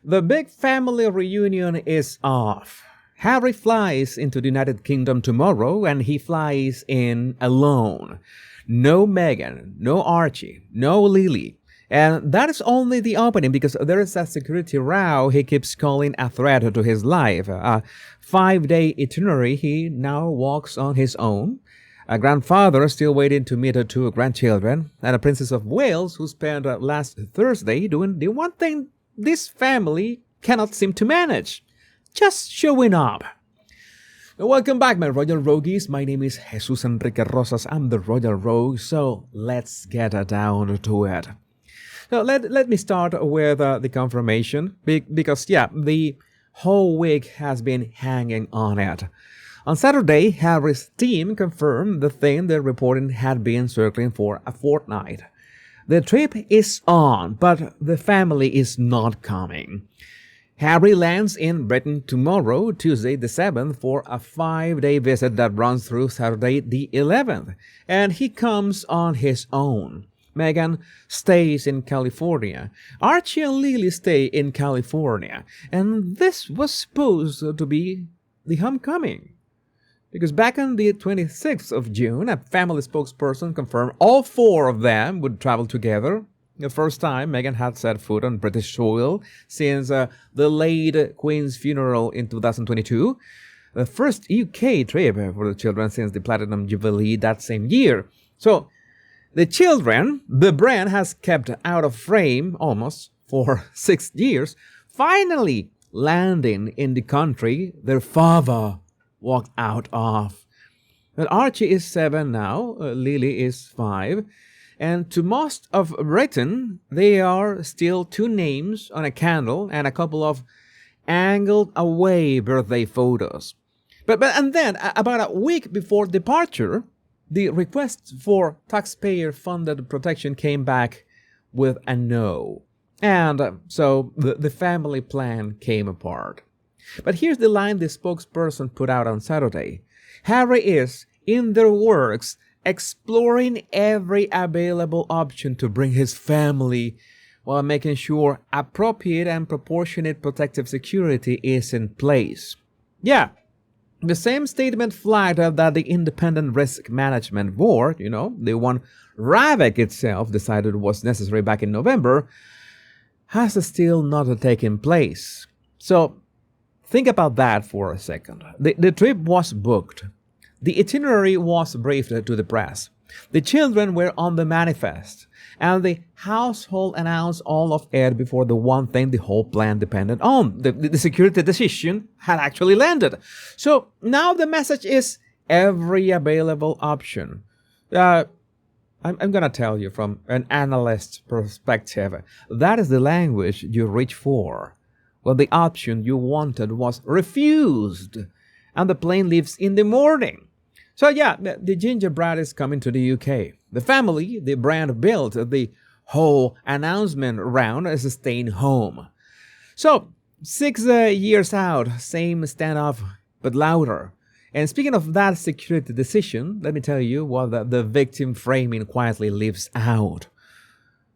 The big family reunion is off. Harry flies into the United Kingdom tomorrow and he flies in alone. No Meghan, no Archie, no Lily. And that is only the opening because there is a security row he keeps calling a threat to his life. A 5-day itinerary he now walks on his own. A grandfather still waiting to meet her two grandchildren. And a Princess of Wales who spent last Thursday doing the one thing this family cannot seem to manage. Just showing up. Welcome back, my Royal Rogues. My name is Jesus Enrique Rosas. I'm the Royal Rogue, so let's get down to it. So let me start with the confirmation, because, the whole week has been hanging on it. On Saturday, Harry's team confirmed the thing the reporting had been circling for a fortnight. The trip is on, but the family is not coming. Harry lands in Britain tomorrow, Tuesday the 7th, for a 5-day visit that runs through Saturday the 11th, and he comes on his own. Meghan stays in California. Archie and Lily stay in California. And this was supposed to be the homecoming. Because back on the 26th of June, a family spokesperson confirmed all 4 of them would travel together. The first time Meghan had set foot on British soil since the late Queen's funeral in 2022. The first UK trip for the children since the Platinum Jubilee that same year. So, the children, the brand has kept out of frame almost for 6 years, finally landing in the country their father walked out of. But Archie is 7 now, Lily is 5, and to most of Britain, they are still 2 names on a candle and a couple of angled away birthday photos. And then, about a week before departure, the request for taxpayer-funded protection came back with a no. And so the family plan came apart. But here's the line the spokesperson put out on Saturday. Harry is, in their works, exploring every available option to bring his family while making sure appropriate and proportionate protective security is in place. Yeah. The same statement flagged that the Independent Risk Management Board, the one RAVEC itself decided was necessary back in November, has still not taken place. So, think about that for a second. The trip was booked. The itinerary was briefed to the press. The children were on the manifest. And the household announced all of it before the one thing the whole plan depended on. The security decision had actually landed. So now the message is every available option. I'm going to tell you from an analyst perspective, that is the language you reach for. Well, the option you wanted was refused. And the plane leaves in the morning. So the gingerbread is coming to the UK. The family, the brand built the whole announcement around is staying home. So, 6 years out, same standoff, but louder. And speaking of that security decision, let me tell you what the victim framing quietly leaves out.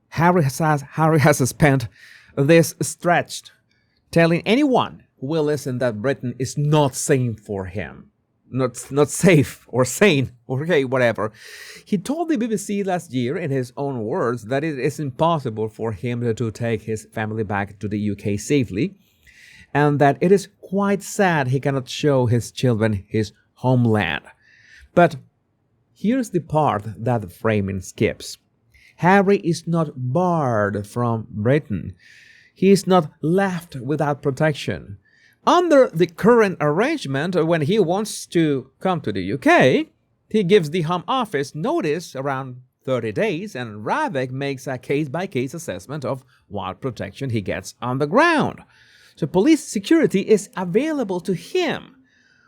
Harry has spent this stretch telling anyone who will listen that Britain is not safe for him. Not safe or sane, okay, whatever. He told the BBC last year, in his own words, that it is impossible for him to take his family back to the UK safely, and that it is quite sad he cannot show his children his homeland. But here's the part that the framing skips. Harry is not barred from Britain. He is not left without protection. Under the current arrangement, when he wants to come to the UK, he gives the Home Office notice around 30 days, and RAVEC makes a case-by-case assessment of what protection he gets on the ground. So police security is available to him.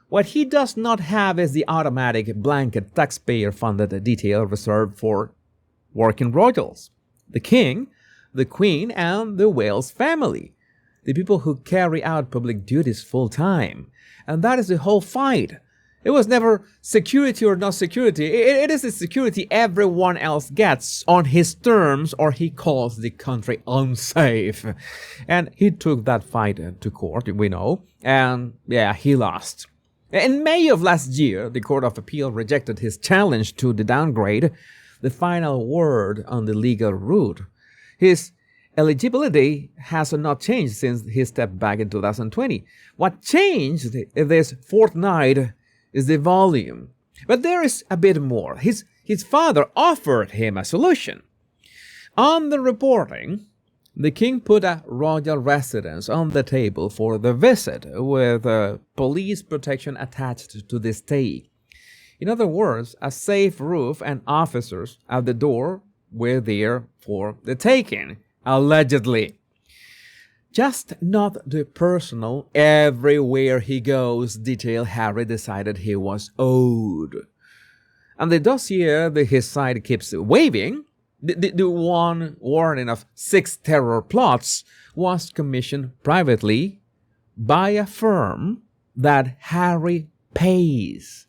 What he does not have is the automatic blanket taxpayer-funded detail reserved for working royals, the King, the Queen, and the Wales family. The people who carry out public duties full-time. And that is the whole fight. It was never security or not security. It is the security everyone else gets on his terms, or he calls the country unsafe. And he took that fight to court, we know, and yeah, he lost. In May of last year, the Court of Appeal rejected his challenge to the downgrade, the final word on the legal route. His eligibility has not changed since he stepped back in 2020. What changed this fortnight is the volume. But there is a bit more. His father offered him a solution. On the reporting, the king put a royal residence on the table for the visit, with police protection attached to the stay. In other words, a safe roof and officers at the door were there for the taking, allegedly. Just not the personal, everywhere he goes detail Harry decided he was owed. And the dossier his side keeps waving, the one warning of 6 terror plots, was commissioned privately by a firm that Harry pays,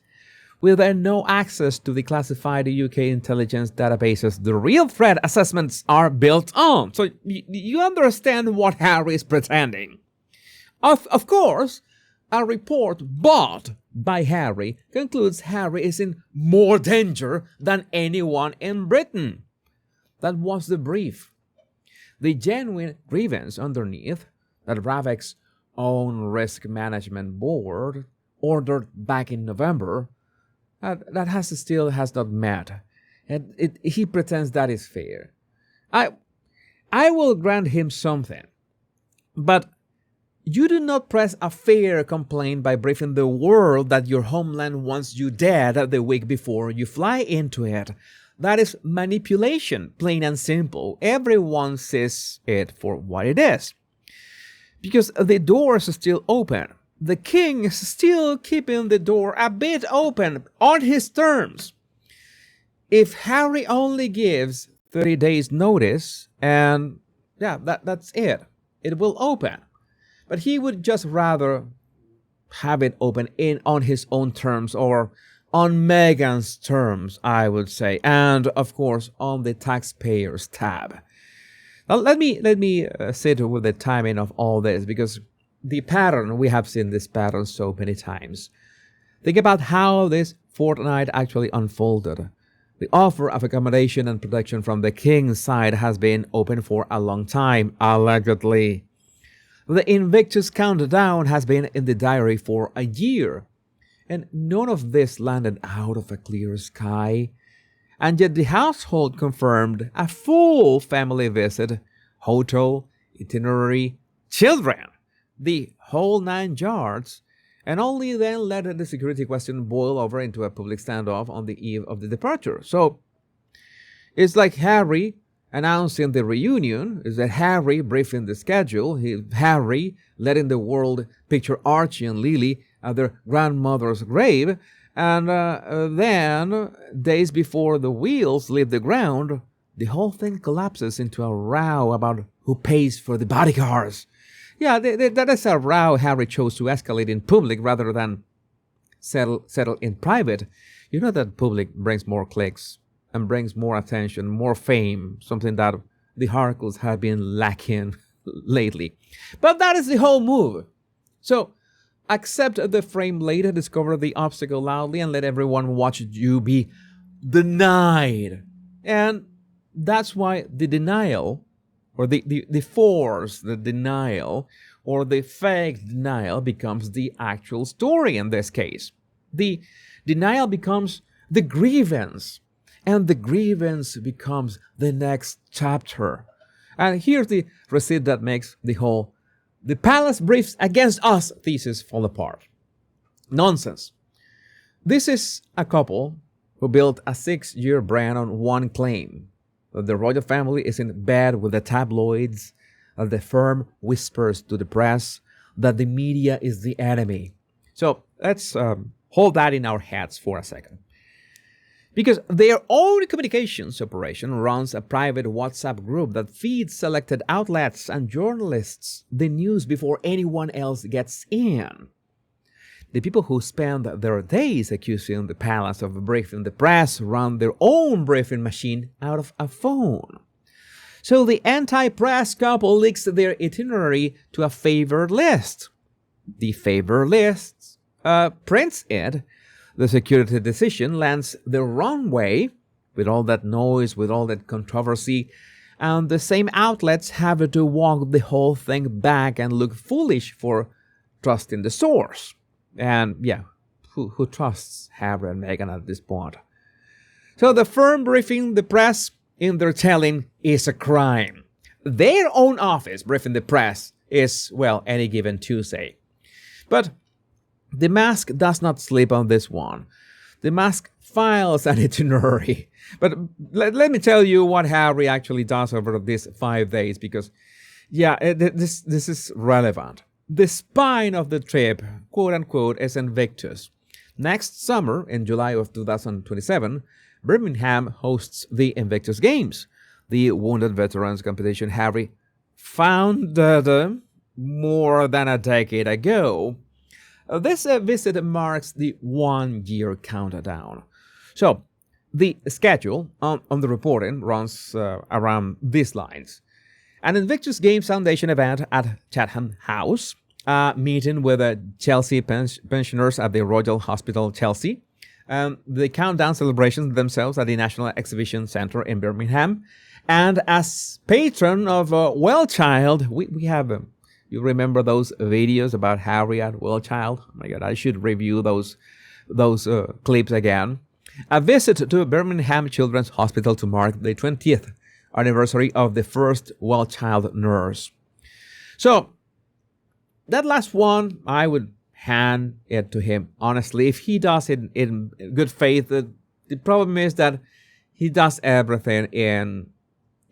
with no access to the classified UK intelligence databases the real threat assessments are built on. So you understand what Harry is pretending. Of course, a report bought by Harry concludes Harry is in more danger than anyone in Britain. That was the brief. The genuine grievance underneath that Ravek's own risk management board ordered back in November, that has not met. And he pretends that is fair. I will grant him something, but you do not press a fair complaint by briefing the world that your homeland wants you dead the week before you fly into it. That is manipulation, plain and simple. Everyone sees it for what it is. Because the door is still open. The king is still keeping the door a bit open on his terms. If Harry only gives 30 days notice, and yeah, that's it. It will open. But he would just rather have it open on his own terms, or on Meghan's terms, I would say, and of course on the taxpayers tab. Now let me sit with the timing of all this, because the pattern, we have seen this pattern so many times. Think about how this fortnight actually unfolded. The offer of accommodation and protection from the king's side has been open for a long time, allegedly. The Invictus countdown has been in the diary for a year, and none of this landed out of a clear sky. And yet the household confirmed a full family visit, hotel, itinerary, children, the whole 9 yards, and only then let the security question boil over into a public standoff on the eve of the departure. So it's like Harry announcing the reunion, is that Harry briefing the schedule, Harry letting the world picture Archie and Lily at their grandmother's grave, and then, days before the wheels leave the ground, the whole thing collapses into a row about who pays for the bodyguards. Yeah, that is a row Harry chose to escalate in public rather than settle in private. You know that public brings more clicks and brings more attention, more fame, something that the Harkles have been lacking lately. But that is the whole move. So, accept the frame later, discover the obstacle loudly, and let everyone watch you be denied. And that's why the denial, or the forced denial, or the fake denial becomes the actual story in this case. The denial becomes the grievance, and the grievance becomes the next chapter. And here's the receipt that makes the palace briefs against us thesis fall apart. Nonsense. This is a couple who built a 6-year brand on one claim: that the royal family is in bed with the tabloids, that the firm whispers to the press that the media is the enemy. So let's hold that in our heads for a second. Because their own communications operation runs a private WhatsApp group that feeds selected outlets and journalists the news before anyone else gets in. The people who spend their days accusing the palace of briefing the press run their own briefing machine out of a phone. So the anti-press couple leaks their itinerary to a favored list. The favored list prints it. The security decision lands the wrong way, with all that noise, with all that controversy, and the same outlets have to walk the whole thing back and look foolish for trusting the source. And yeah, who trusts Harry and Meghan at this point? So the firm briefing the press in their telling is a crime. Their own office briefing the press is, well, any given Tuesday. But the mask does not sleep on this one. The mask files an itinerary. But let me tell you what Harry actually does over these 5 days, because, yeah, this is relevant. The spine of the trip, quote-unquote, is Invictus. Next summer, in July of 2027, Birmingham hosts the Invictus Games, the wounded veterans competition Harry founded more than a decade ago. This visit marks the 1-year countdown. So, the schedule on the reporting runs around these lines. An Invictus Games Foundation event at Chatham House, a meeting with Chelsea pensioners at the Royal Hospital Chelsea, the countdown celebrations themselves at the National Exhibition Centre in Birmingham, and as patron of Wellchild, we have you remember those videos about Harry at Wellchild? Oh my God, I should review those clips again. A visit to Birmingham Children's Hospital to mark the 20th anniversary of the first Wellchild nurse. So, that last one, I would hand it to him. Honestly, if he does it in good faith, the problem is that he does everything in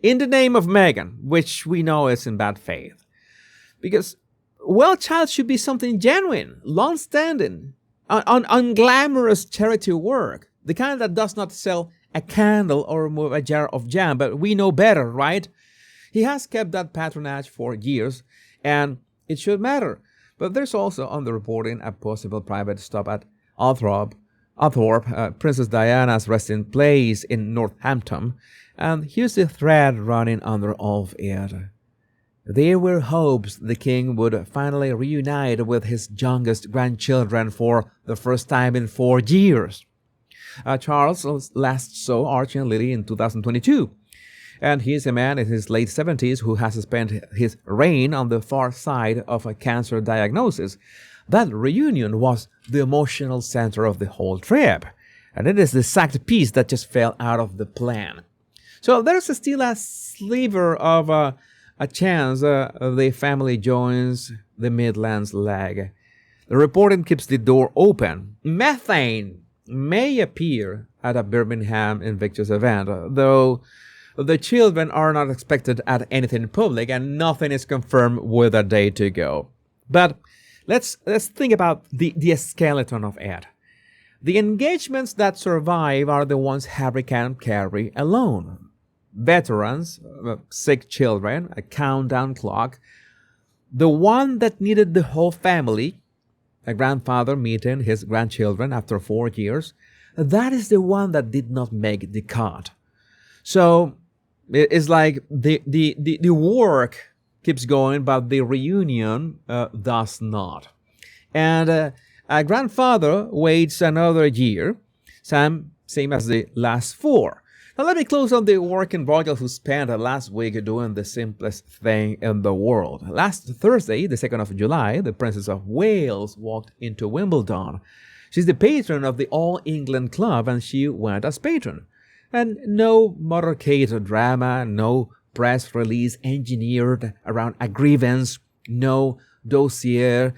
the name of Meghan, which we know is in bad faith. Because Wellchild should be something genuine, long-standing, unglamorous charity work, the kind that does not sell a candle or move a jar of jam, but we know better, right? He has kept that patronage for years, and it should matter. But there's also on the reporting a possible private stop at Althorp, Princess Diana's resting place in Northampton, and here's the thread running under all of it. There were hopes the king would finally reunite with his youngest grandchildren for the first time in 4 years. Charles last saw Archie and Lily in 2022, and he is a man in his late 70s who has spent his reign on the far side of a cancer diagnosis. That reunion was the emotional center of the whole trip, and it is the sacked piece that just fell out of the plan. So there's still a sliver of a chance the family joins the Midlands leg. The reporting keeps the door open. Methane may appear at a Birmingham Invictus event, though the children are not expected at anything public and nothing is confirmed with a day to go. But let's think about the skeleton of it. The engagements that survive are the ones Harry can carry alone. Veterans, sick children, a countdown clock. The one that needed the whole family, a grandfather meeting his grandchildren after 4 years, that is the one that did not make the cut. So it's like the work keeps going, but the reunion does not. And a grandfather waits another year, same as the last 4. Now let me close on the working royal who spent last week doing the simplest thing in the world. Last Thursday, the 2nd of July, the Princess of Wales walked into Wimbledon. She's the patron of the All England Club, and she went as patron. And no motorcade drama, no press release engineered around a grievance, no dossier.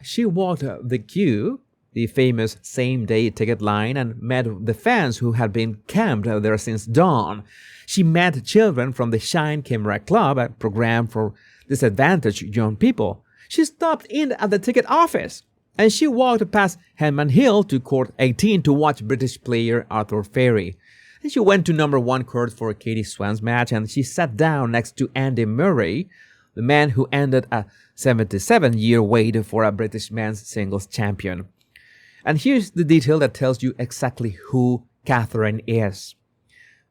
She walked the queue, the famous same-day ticket line, and met the fans who had been camped there since dawn. She met children from the Shine Camera Club, a program for disadvantaged young people. She stopped in at the ticket office, and she walked past Henman Hill to Court 18 to watch British player Arthur Ferry. And she went to number 1 court for Katie Swan's match, and she sat down next to Andy Murray, the man who ended a 77-year wait for a British men's singles champion. And here's the detail that tells you exactly who Catherine is.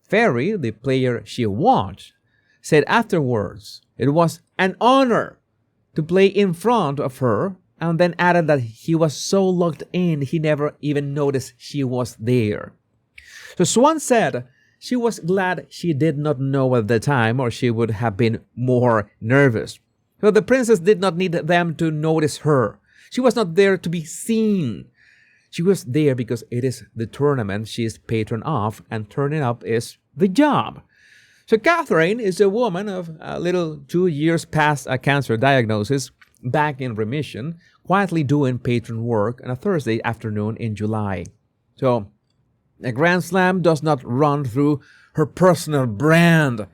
Ferry, the player she watched, said afterwards it was an honor to play in front of her, and then added that he was so locked in he never even noticed she was there. So Swan said she was glad she did not know at the time, or she would have been more nervous. So the princess did not need them to notice her. She was not there to be seen. She was there because it is the tournament she is patron of, and turning up is the job. So Catherine is a woman of a little 2 years past a cancer diagnosis, back in remission, quietly doing patron work on a Thursday afternoon in July. So a Grand Slam does not run through her personal brand.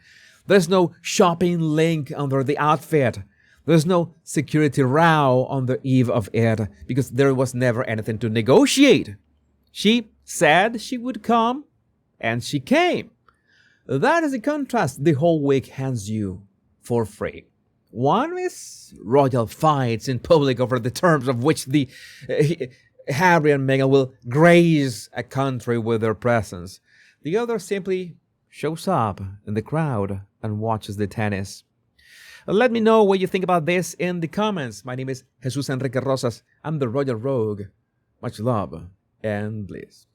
There's no shopping link under the outfit. There's no security row on the eve of it, because there was never anything to negotiate. She said she would come, and she came. That is the contrast the whole week hands you for free. One is royal fights in public over the terms of which the Harry and Meghan will grace a country with their presence. The other simply shows up in the crowd and watches the tennis. Let me know what you think about this in the comments. My name is Jesus Enrique Rosas. I'm the Royal Rogue. Much love and bliss.